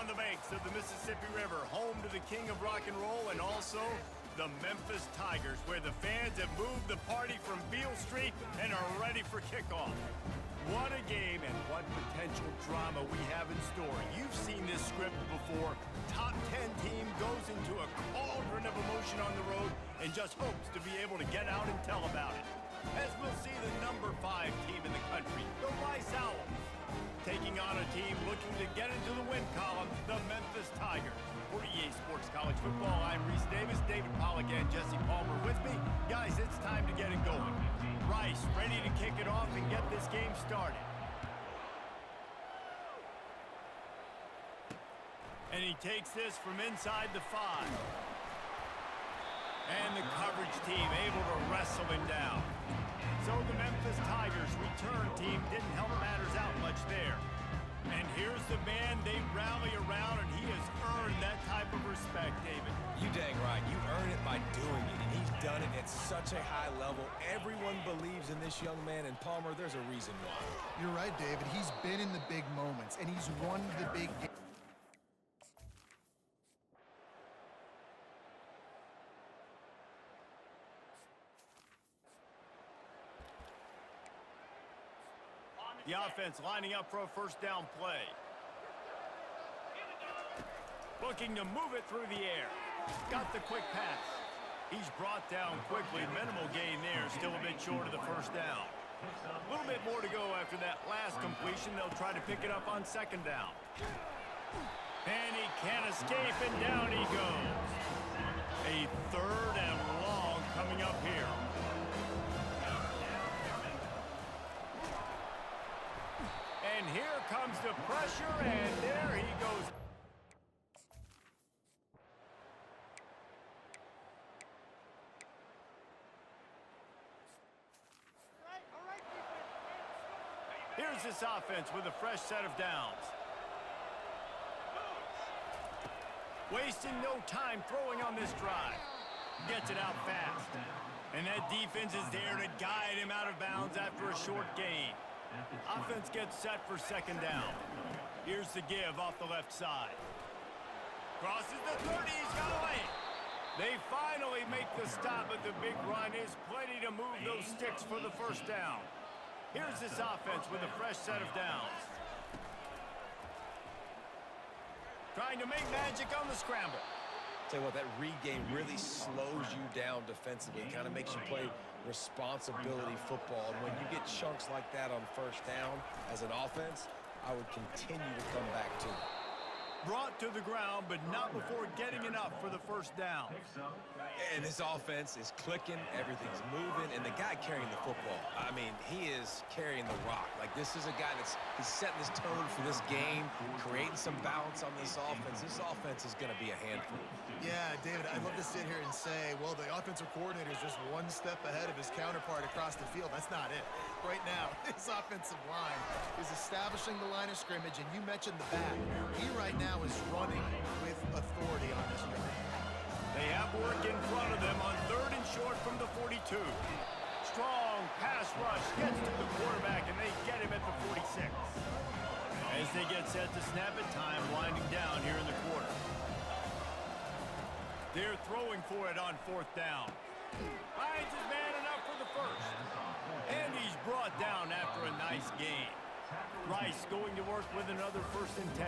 on the banks of the Mississippi River, home to the king of rock and roll and also the Memphis Tigers, where the fans have moved the party from Beale Street and are ready for kickoff. What a game and what potential drama we have in store. You've seen this script before. Top 10 team goes into a cauldron of emotion on the road and just hopes to be able to get out and tell about it. As we'll see the number 5 team in the country, the Rice Owls, taking on a team looking to get into the win column, the Memphis Tigers. For EA Sports College Football, I'm Reese Davis, David Pollack and Jesse Palmer with me. Guys, it's time to get it going. Rice ready to kick it off and get this game started. And he takes this from inside the 5. And the coverage team able to wrestle him down. So the Memphis Tigers return team didn't help matters out much there. And here's the man they rally around, and he has earned that type of respect, David. You dang right. You earn it by doing it, and he's done it at such a high level. Everyone believes in this young man, and Palmer, there's a reason why. You're right, David. He's been in the big moments, and he's won the big games. The offense lining up for a first down play. Looking to move it through the air. Got the quick pass. He's brought down quickly. Minimal gain there. Still a bit short of the first down. A little bit more to go after that last completion. They'll try to pick it up on second down. And he can't escape, and down he goes. A third and long coming up here. And here comes the pressure, and there he goes. Here's this offense with a fresh set of downs. Wasting no time throwing on this drive. Gets it out fast. And that defense is there to guide him out of bounds after a short gain. Offense gets set for second down. Here's the give off the left side. Crosses the 30, he's got away. They finally make the stop, but the big run is plenty to move those sticks for the first down. Here's this offense with a fresh set of downs. Trying to make magic on the scramble. Tell you what, that read-game really slows you down defensively. Kind of makes you play responsibility football. And when you get chunks like that on first down as an offense, I would continue to come back to it. Brought to the ground, but not before getting enough for the first down. And this offense is clicking, everything's moving, and the guy carrying the football, I mean, he is carrying the rock. Like, this is a guy he's setting his tone for this game, creating some balance on this offense. This offense is going to be a handful. Yeah, David, I'd love to sit here and say, well, the offensive coordinator is just one step ahead of his counterpart across the field. That's not it. Right now, his offensive line is establishing the line of scrimmage, and you mentioned the back. He right now is running with authority on this drive. They have work in front of them on 3rd and short from the 42. Strong pass rush gets to the quarterback, and they get him at the 46. As they get set to snap it, time winding down here in the quarter. They're throwing for it on 4th down. Finds his man enough for the first. And he's brought down after a nice gain. Rice going to work with another 1st and 10.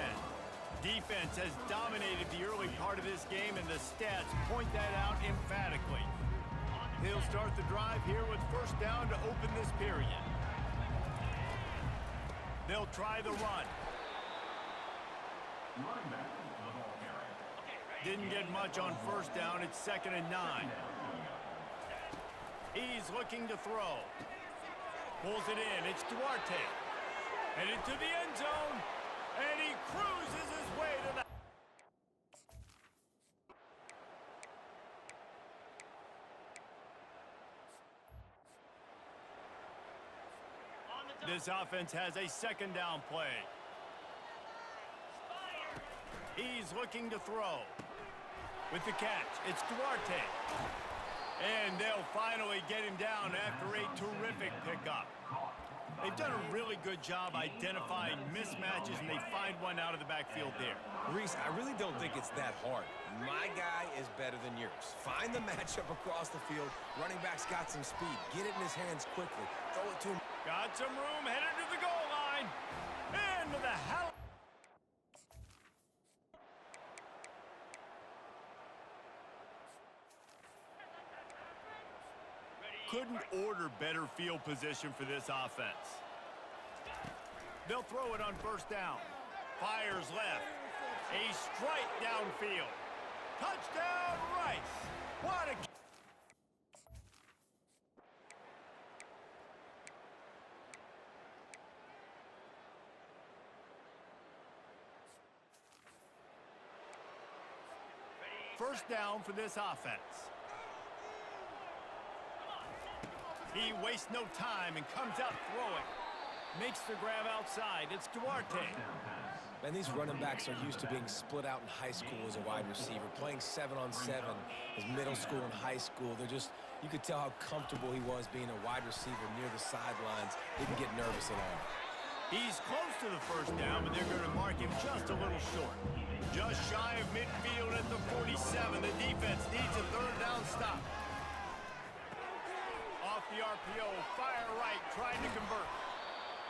Defense has dominated the early part of this game, and the stats point that out emphatically. He'll start the drive here with first down to open this period. They'll try the run. Didn't get much on first down. It's 2nd and 9. He's looking to throw. Pulls it in. It's Duarte. And into the end zone. And he cruises his way to the... This offense has a 2nd down play. He's looking to throw. With the catch, it's Duarte. And they'll finally get him down after a terrific pickup. They've done a really good job identifying mismatches, and they find one out of the backfield there. Reese, I really don't think it's that hard. My guy is better than yours. Find the matchup across the field. Running back's got some speed. Get it in his hands quickly. Throw it to him. Got some room, headed to the goal line. Into the house. Couldn't order better field position for this offense. They'll throw it on first down. Fires left. A strike downfield. Touchdown, Rice. What a... First down for this offense. He wastes no time and comes out throwing. Makes the grab outside. It's Duarte. And these running backs are used to being split out in high school as a wide receiver, playing 7-on-7 as middle school and high school. They're just, you could tell how comfortable he was being a wide receiver near the sidelines. Didn't get nervous at all. He's close to the first down, but they're going to mark him just a little short. Just shy of midfield at the 47. The defense needs a third down stop. Off the RPO, fire right, trying to convert.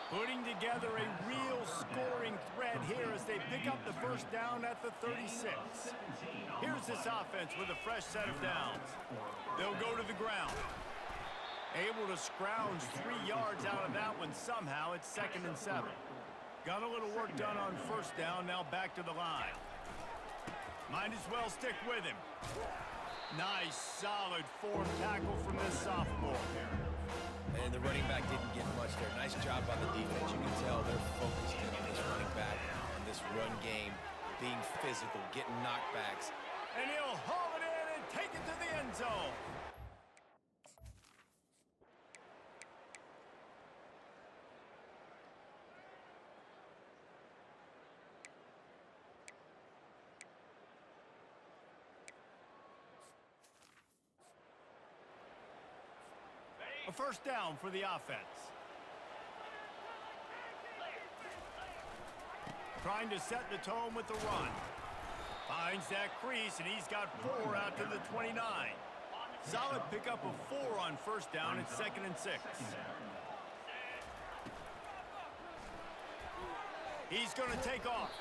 Putting together a real scoring threat here as they pick up the first down at the 36. Here's this offense with a fresh set of downs. They'll go to the ground. Able to scrounge 3 yards out of that one somehow. It's 2nd and 7. Got a little work done on first down, now back to the line. Might as well stick with him. Nice, solid form tackle from this sophomore. And the running back didn't get much there. Nice job by the defense. You can tell they're focused in on this running back, on this run game, being physical, getting knockbacks. And he'll haul it in and take it to the end zone. A first down for the offense. Trying to set the tone with the run. Finds that crease, and he's got 4 out to the 29. Solid pickup of 4 on first down. It's 2nd and 6. He's going to take off.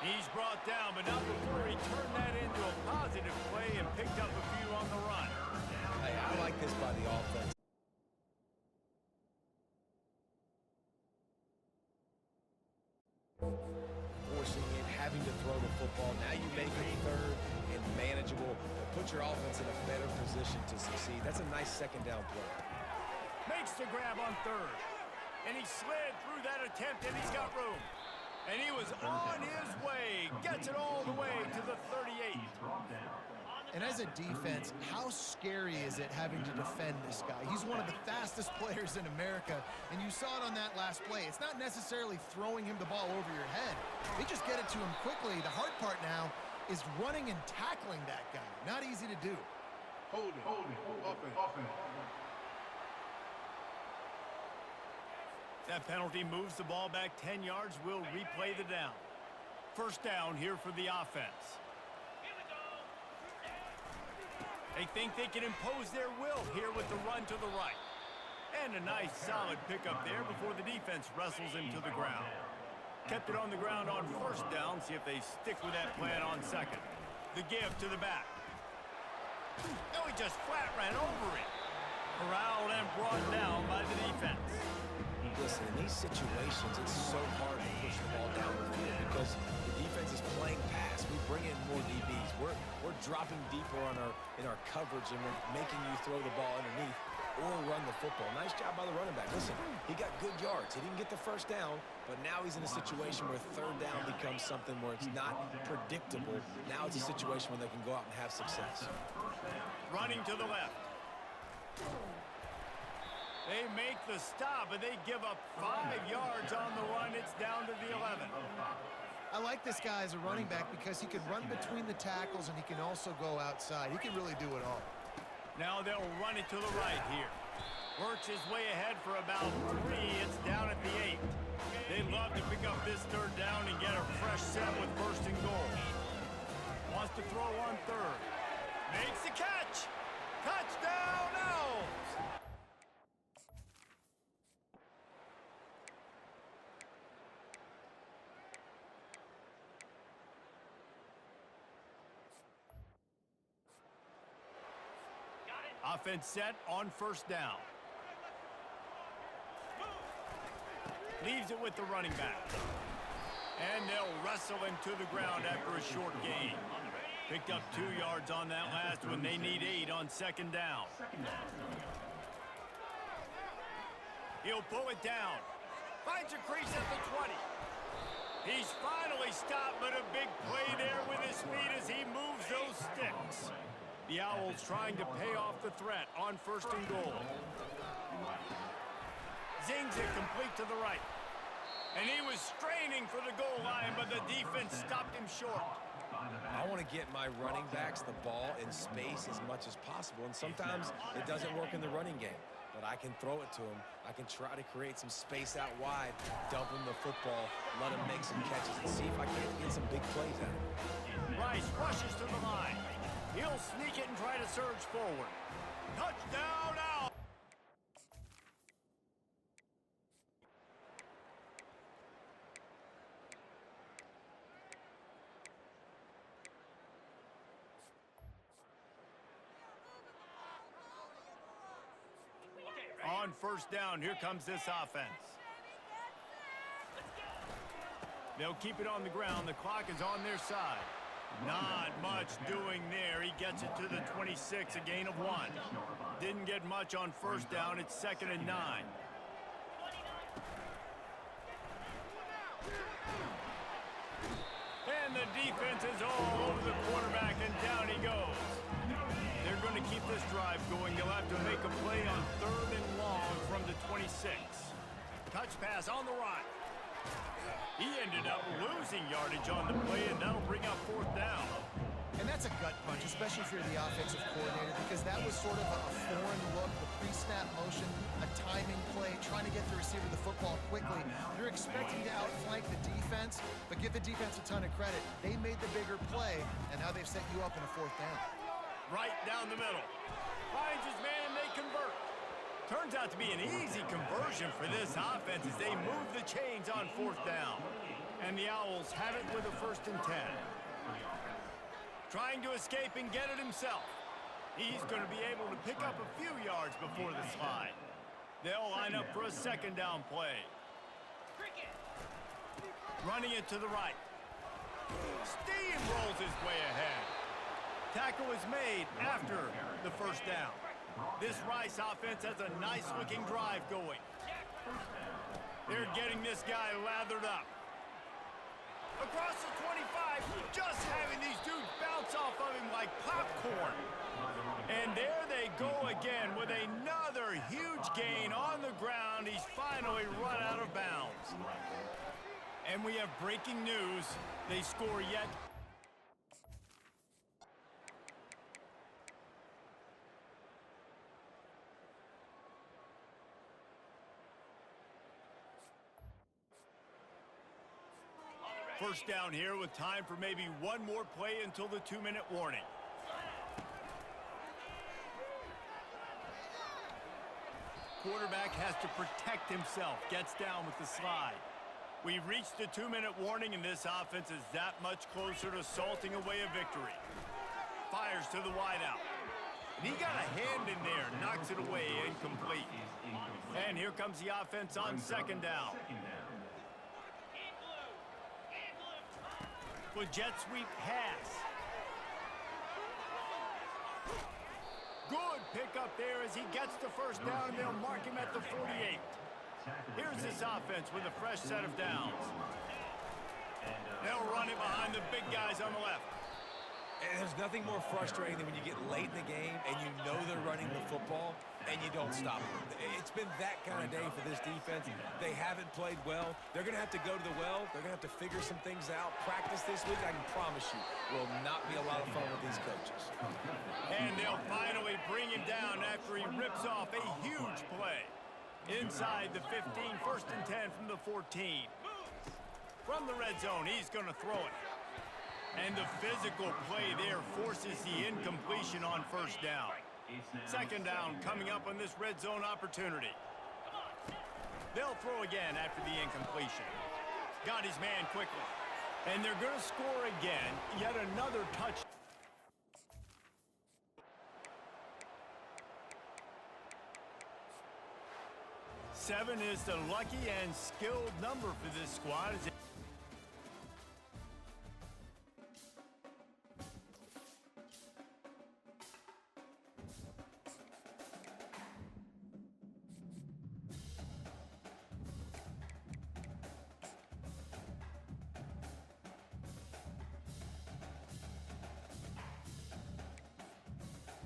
He's brought down, but not before he turned that into a positive play and picked up a few on the run. Hey, I like this by the offense. Forcing it, having to throw the football. Now you make it third and manageable. Put your offense in a better position to succeed. That's a nice second down play. Makes the grab on third. And he slid through that attempt, and he's got room. And he was on his way. Gets it all the way to the 38. And as a defense, how scary is it having to defend this guy? He's one of the fastest players in America, and you saw it on that last play. It's not necessarily throwing him the ball over your head. They just get it to him quickly. The hard part now is running and tackling that guy. Not easy to do. Hold it, offense. That penalty moves the ball back 10 yards. We'll replay the down. First down here for the offense. They think they can impose their will here with the run to the right. And a nice solid pickup there before the defense wrestles him to the ground. Kept it on the ground on first down. See if they stick with that plan on second. The give to the back. Oh, he just flat ran over it. Corralled and brought down by the defense. Listen, in these situations, it's so hard to push the ball down the field because the defense is playing pass. We bring in more DBs. We're dropping deeper in our coverage, and we're making you throw the ball underneath or run the football. Nice job by the running back. Listen, he got good yards. He didn't get the first down, but now he's in a situation where third down becomes something where it's not predictable. Now it's a situation where they can go out and have success. Running to the left. They make the stop, but they give up 5 yards on the run. It's down to the 11. I like this guy as a running back because he can run between the tackles and he can also go outside. He can really do it all. Now they'll run it to the right here. Works his way ahead for about 3. It's down at the this third down and get a fresh set with first and goal. Wants to throw on third. Makes the catch. Touchdown, Owls! Offense set on first down. Leaves it with the running back. And they'll wrestle him to the ground after a short gain. Picked up 2 yards on that last one. They need 8 on second down. He'll pull it down. Finds a crease at the 20. He's finally stopped, but a big play there with his feet as he moves those sticks. The Owls trying to pay off the threat on first and goal. Zings it complete to the right. And he was straining for the goal line, but the defense stopped him short. I want to get my running backs the ball in space as much as possible, and sometimes it doesn't work in the running game. But I can throw it to him. I can try to create some space out wide, dump him the football, let him make some catches, and see if I can't get some big plays out of him. Rice rushes to the line. He'll sneak it and try to surge forward. Touchdown out! On first down, here comes this offense. They'll keep it on the ground. The clock is on their side. Not much doing there. He gets it to the 26, a gain of 1. Didn't get much on first down. It's 2nd and 9. And the defense is all over the quarterback, and down he goes. They're going to keep this drive going. They'll have to make a play on 3rd and long from the 26. Touch pass on the right. He ended up losing yardage on the play, and that'll bring up 4th down. And that's a gut punch, especially if you're the offensive coordinator, because that was sort of a foreign look, the pre-snap motion, a timing play, trying to get the receiver the football quickly. You're expecting to outflank the defense, but give the defense a ton of credit. They made the bigger play, and now they've set you up in a 4th down. Right down the middle. Finds his man, and they convert. Turns out to be an easy conversion for this offense as they move the chains on 4th down. And the Owls have it with a 1st and 10. Trying to escape and get it himself. He's going to be able to pick up a few yards before the slide. They'll line up for a 2nd down play. Running it to the right. Steamrolls his way ahead. Tackle is made after the 1st down. This Rice offense has a nice-looking drive going. They're getting this guy lathered up. Across the 25, just having these dudes bounce off of him like popcorn. And there they go again with another huge gain on the ground. He's finally run out of bounds. And we have breaking news. They score yet. First down here with time for maybe one more play until the 2-minute warning. Quarterback has to protect himself. Gets down with the slide. We've reached the 2-minute warning, and this offense is that much closer to salting away a victory. Fires to the wideout. And he got a hand in there. Knocks it away. Incomplete. And here comes the offense on 2nd down. With jet sweep pass. Good pickup there as he gets the 1st down, and they'll mark him at the 48. Here's this offense with a fresh set of downs. They'll run it behind the big guys on the left. And there's nothing more frustrating than when you get late in the game and you know they're running the football and you don't stop them. It's been that kind of day for this defense. They haven't played well. They're going to have to go to the well. They're going to have to figure some things out. Practice this week, I can promise you, will not be a lot of fun with these coaches. And they'll finally bring him down after he rips off a huge play. Inside the 15, 1st and 10 from the 14. From the red zone, he's going to throw it. And the physical play there forces the incompletion on first down. Second down coming up on this red zone opportunity. They'll throw again after the incompletion. Got his man quickly. And they're going to score again. Yet another touch. Seven is the lucky and skilled number for this squad.